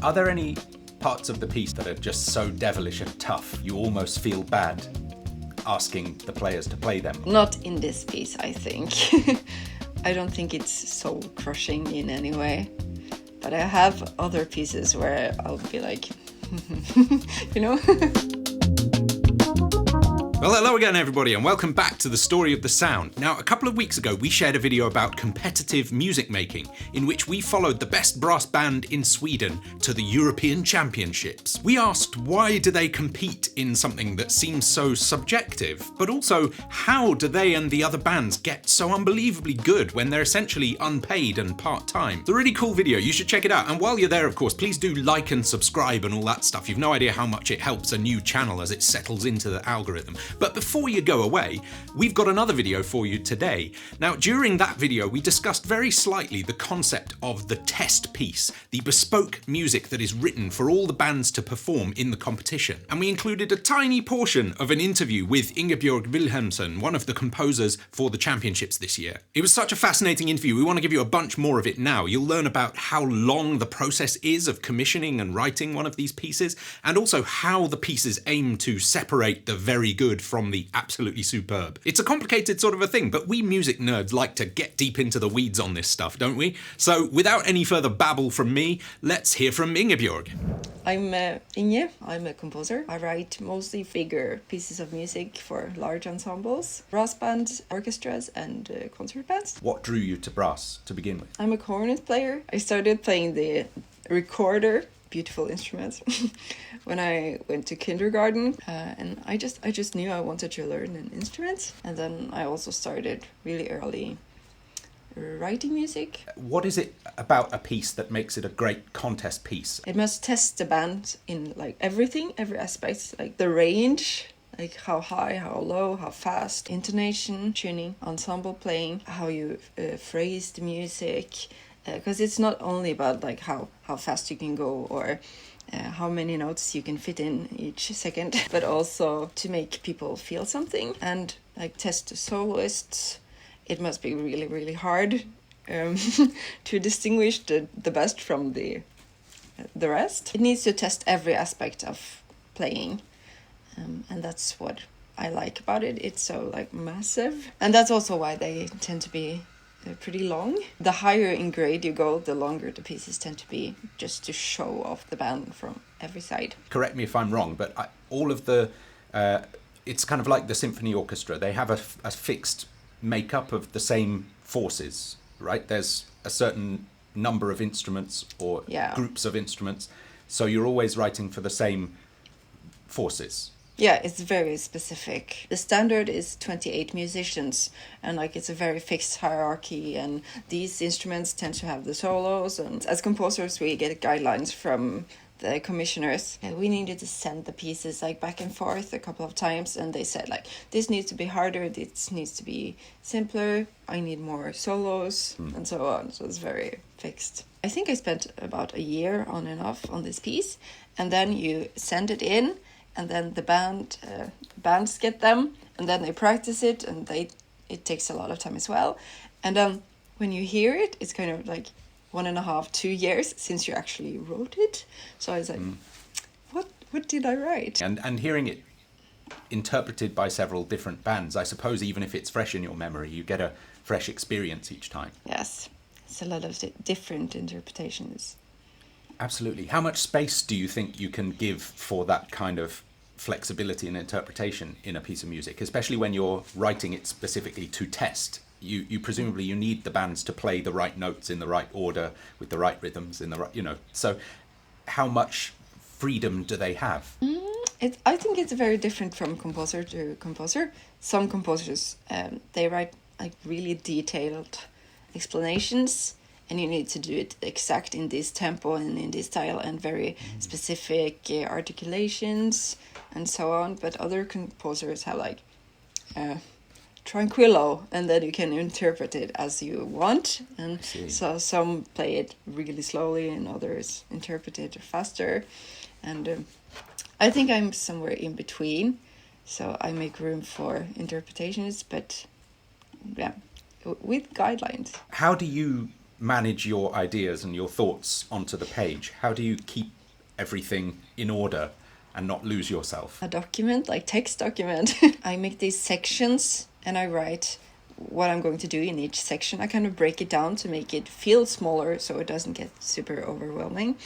Are there any parts of the piece that are just so devilish and tough you almost feel bad asking the players to play them? Not in this piece, I think. I don't think it's so crushing in any way. But I have other pieces where I'll be like, you know? Well, hello again everybody and welcome back to the Story of the Sound. Now, a couple of weeks ago we shared a video about competitive music making in which we followed the best brass band in Sweden to the European Championships. We asked why do they compete in something that seems so subjective, but also how do they and the other bands get so unbelievably good when they're essentially unpaid and part-time. It's a really cool video, you should check it out, and while you're there of course please do like and subscribe and all that stuff. You've no idea how much it helps a new channel as it settles into the algorithm. But before you go away, we've got another video for you today. Now, during that video, we discussed very slightly the concept of the test piece, the bespoke music that is written for all the bands to perform in the competition. And we included a tiny portion of an interview with Ingebjørg Vilhelmsen, one of the composers for the championships this year. It was such a fascinating interview, we want to give you a bunch more of it now. You'll learn about how long the process is of commissioning and writing one of these pieces, and also how the pieces aim to separate the very good from the absolutely superb. It's a complicated sort of a thing, but we music nerds like to get deep into the weeds on this stuff, don't we? So without any further babble from me, let's hear from Ingebjørg. I'm Inge, I'm a composer. I write mostly figure pieces of music for large ensembles, brass bands, orchestras and concert bands. What drew you to brass to begin with? I'm a cornet player. I started playing the recorder, beautiful instrument, when I went to kindergarten, and I just knew I wanted to learn an instrument. And then I also started really early writing music. What is it about a piece that makes it a great contest piece? It must test the band in like everything, every aspect, like the range, like how high, how low, how fast, intonation, tuning, ensemble playing, how you phrase the music. Because it's not only about like how fast you can go or how many notes you can fit in each second, but also to make people feel something and like test the soloists. It must be really, really hard to distinguish the best from the rest. It needs to test every aspect of playing, and that's what I like about it. It's so like massive, and that's also why they tend to be pretty long. The higher in grade you go, the longer the pieces tend to be, just to show off the band from every side. Correct me if I'm wrong, but all of the, it's kind of like the symphony orchestra. They have a fixed makeup of the same forces, right? There's a certain number of instruments or groups of instruments, so you're always writing for the same forces. Yeah, it's very specific. The standard is 28 musicians, and like it's a very fixed hierarchy, and these instruments tend to have the solos, and as composers we get guidelines from the commissioners, and we needed to send the pieces like back and forth a couple of times, and they said like this needs to be harder, this needs to be simpler, I need more solos, and so on. So it's very fixed. I think I spent about a year on and off on this piece, and then you send it in, and then the bands get them, and then they practice it, and it takes a lot of time as well. And when you hear it, it's kind of like 1.5, 2 years since you actually wrote it. So I was like, what did I write? And hearing it interpreted by several different bands, I suppose even if it's fresh in your memory, you get a fresh experience each time. Yes, it's a lot of different interpretations. Absolutely. How much space do you think you can give for that kind of flexibility and interpretation in a piece of music, especially when you're writing it specifically to test? You presumably you need the bands to play the right notes in the right order with the right rhythms in the right, so how much freedom do they have? I think it's very different from composer to composer. Some composers they write like really detailed explanations, and you need to do it exact in this tempo and in this style and very specific articulations and so on. But other composers have like tranquillo, and then you can interpret it as you want. And so some play it really slowly and others interpret it faster. And I think I'm somewhere in between. So I make room for interpretations, but yeah, with guidelines. How do you manage your ideas and your thoughts onto the page? How do you keep everything in order and not lose yourself? A document, like text document. I make these sections and I write what I'm going to do in each section. I kind of break it down to make it feel smaller so it doesn't get super overwhelming.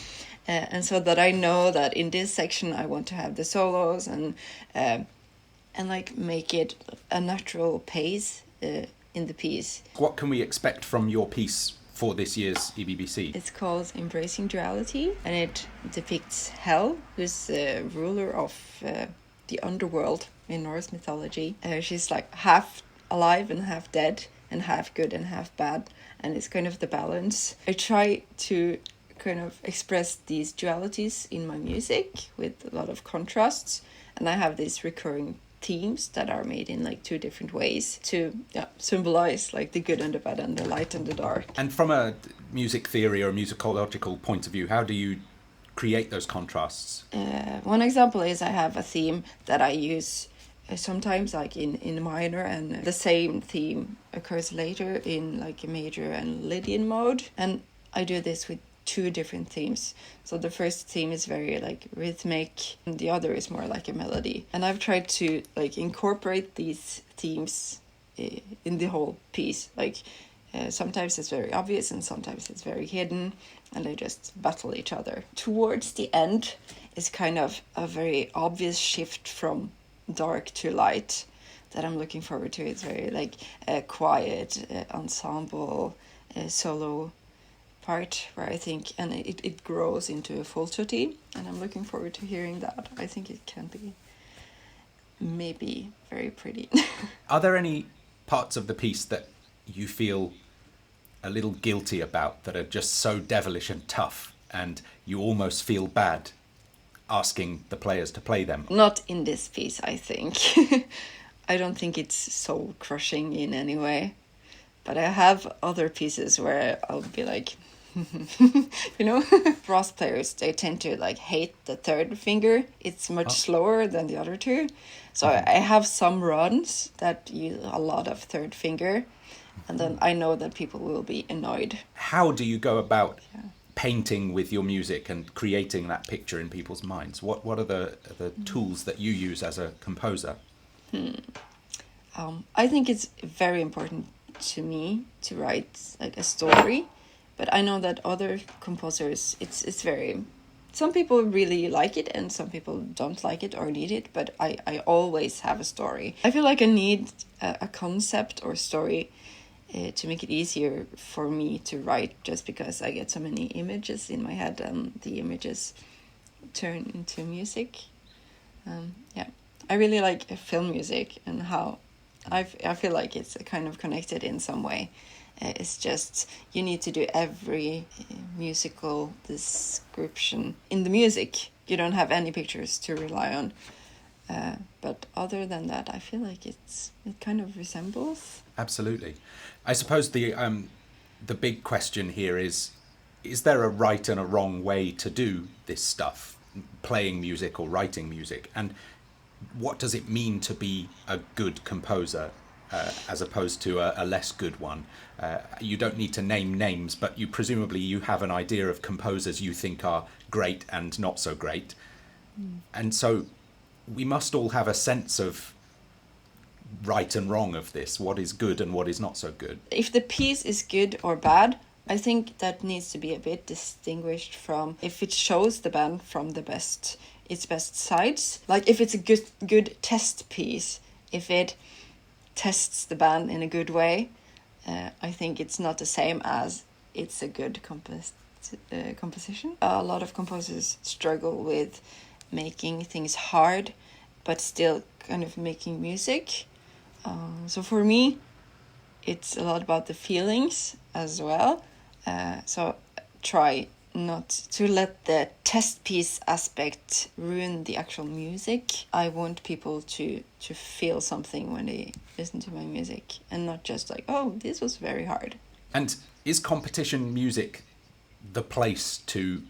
And so that I know that in this section I want to have the solos and like make it a natural pace in the piece. What can we expect from your piece for this year's EBBC? It's called Embracing Duality, and it depicts Hel, who's the ruler of the underworld in Norse mythology. She's like half alive and half dead, and half good and half bad, and it's kind of the balance. I try to kind of express these dualities in my music with a lot of contrasts, and I have these recurring themes that are made in like two different ways to symbolize like the good and the bad and the light and the dark. And from a music theory or musicological point of view, how do you create those contrasts? One example is I have a theme that I use sometimes like in minor, and the same theme occurs later in like a major and Lydian mode, and I do this with two different themes. So the first theme is very like rhythmic and the other is more like a melody, and I've tried to like incorporate these themes in the whole piece. Like sometimes it's very obvious and sometimes it's very hidden, and they just battle each other. Towards the end is kind of a very obvious shift from dark to light that I'm looking forward to. It's very like a quiet ensemble solo part where I think, and it grows into a full tutti, and I'm looking forward to hearing that. I think it can be maybe very pretty. Are there any parts of the piece that you feel a little guilty about, that are just so devilish and tough and you almost feel bad asking the players to play them? Not in this piece, I think. I don't think it's so crushing in any way, but I have other pieces where I'll be like, you know, brass players, they tend to like hate the third finger. It's much slower than the other two. So I have some runs that use a lot of third finger, and then I know that people will be annoyed. How do you go about painting with your music and creating that picture in people's minds? What are the tools that you use as a composer? I think it's very important to me to write like a story, but I know that other composers, it's very, some people really like it and some people don't like it or need it, but I always have a story. I feel like I need a concept or story to make it easier for me to write, just because I get so many images in my head and the images turn into music. I really like film music and how I feel like it's kind of connected in some way. It's just you need to do every musical description in the music. You don't have any pictures to rely on. But other than that, I feel like it kind of resembles. Absolutely. I suppose the big question here is there a right and a wrong way to do this stuff, playing music or writing music? And what does it mean to be a good composer as opposed to a less good one? You don't need to name names, but presumably you have an idea of composers you think are great and not so great. And so we must all have a sense of right and wrong of this, what is good and what is not so good. If the piece is good or bad, I think that needs to be a bit distinguished from if it shows the band from its best sides. Like if it's a good test piece, if it tests the band in a good way, I think it's not the same as it's a good composition. A lot of composers struggle with making things hard but still kind of making music. So for me, it's a lot about the feelings as well. So try not to let the test piece aspect ruin the actual music. I want people to feel something when they listen to my music and not just like, oh, this was very hard. And is competition music the place to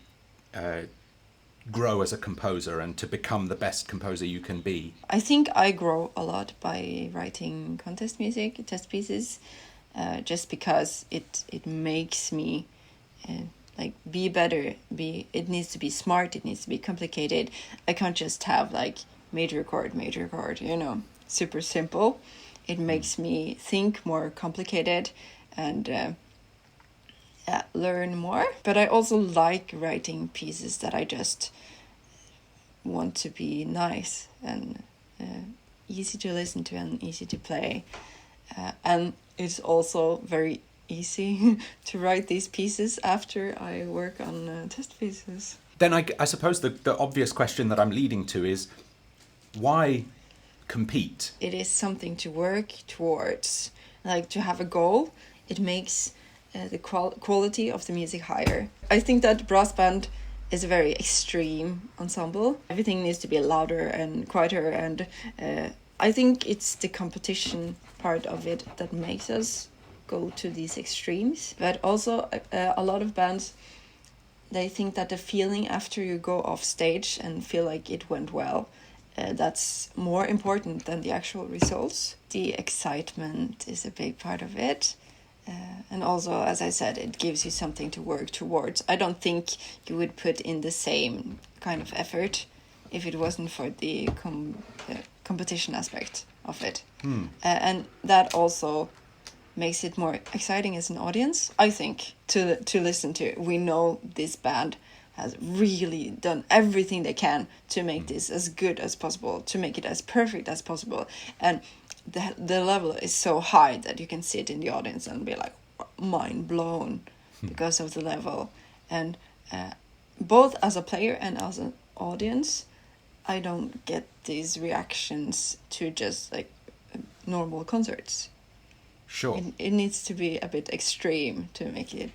grow as a composer and to become the best composer you can be? I think I grow a lot by writing contest music, test pieces. just because it makes me like be better. It needs to be smart. It needs to be complicated. I can't just have like major chord, you know, super simple. It makes me think more complicated and learn more. But I also like writing pieces that I just want to be nice and easy to listen to and easy to play. And it's also very easy to write these pieces after I work on test pieces. Then I suppose the obvious question that I'm leading to is, why compete? It is something to work towards, like to have a goal. It makes the quality of the music higher. I think that brass band is a very extreme ensemble. Everything needs to be louder and quieter, and I think it's the competition part of it that makes us go to these extremes. But also a lot of bands, they think that the feeling after you go off stage and feel like it went well, that's more important than the actual results. The excitement is a big part of it. And also, as I said, it gives you something to work towards. I don't think you would put in the same kind of effort if it wasn't for the competition aspect of it. And that also makes it more exciting as an audience, I think, to listen to. We know this band has really done everything they can to make this as good as possible, to make it as perfect as possible. And the level is so high that you can sit in the audience and be like mind blown because of the level. And both as a player and as an audience, I don't get these reactions to just like normal concerts. Sure. It needs to be a bit extreme to make it,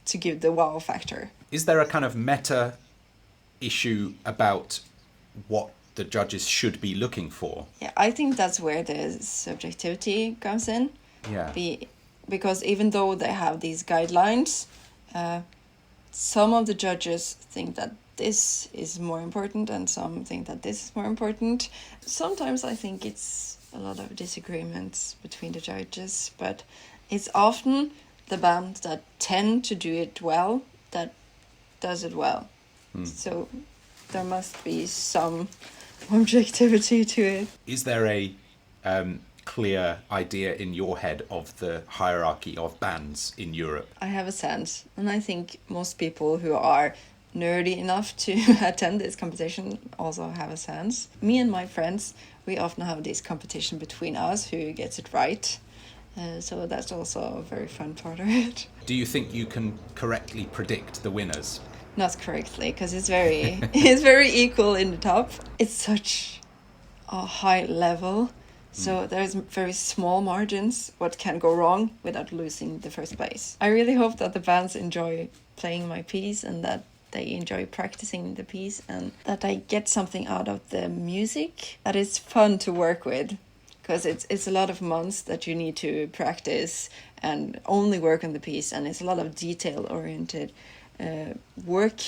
to give the wow factor. Is there a kind of meta issue about what the judges should be looking for? Yeah, I think that's where the subjectivity comes in. Yeah. Because even though they have these guidelines, some of the judges think that this is more important and some think that this is more important. Sometimes I think it's a lot of disagreements between the judges, but it's often the bands that tend to do it well that does it well. So there must be some objectivity to it. Is there a clear idea in your head of the hierarchy of bands in Europe? I have a sense, and I think most people who are nerdy enough to attend this competition also have a sense. Me and my friends, we often have this competition between us who gets it right. So that's also a very fun part of it. Do you think you can correctly predict the winners? Not correctly, because it's very equal in the top. It's such a high level, so there's very small margins what can go wrong without losing the first place. I really hope that the bands enjoy playing my piece and that they enjoy practicing the piece and that I get something out of the music that is fun to work with, because it's a lot of months that you need to practice and only work on the piece, and it's a lot of detail-oriented work.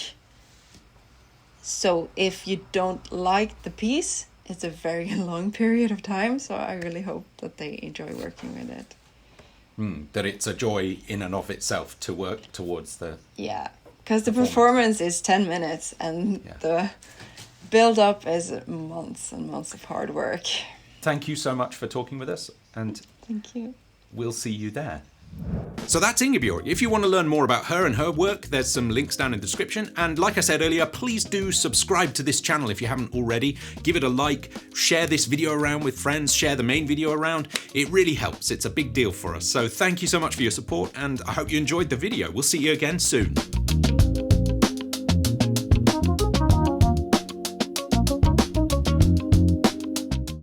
So if you don't like the piece, it's a very long period of time, so I really hope that they enjoy working with it. That it's a joy in and of itself to work towards the... Yeah, because the performance is 10 minutes and the build-up is months and months of hard work. Thank you so much for talking with us, and thank you. We'll see you there. So that's Ingebjørg. If you want to learn more about her and her work, there's some links down in the description. And like I said earlier, please do subscribe to this channel if you haven't already. Give it a like, share this video around with friends, share the main video around. It really helps. It's a big deal for us. So thank you so much for your support, and I hope you enjoyed the video. We'll see you again soon.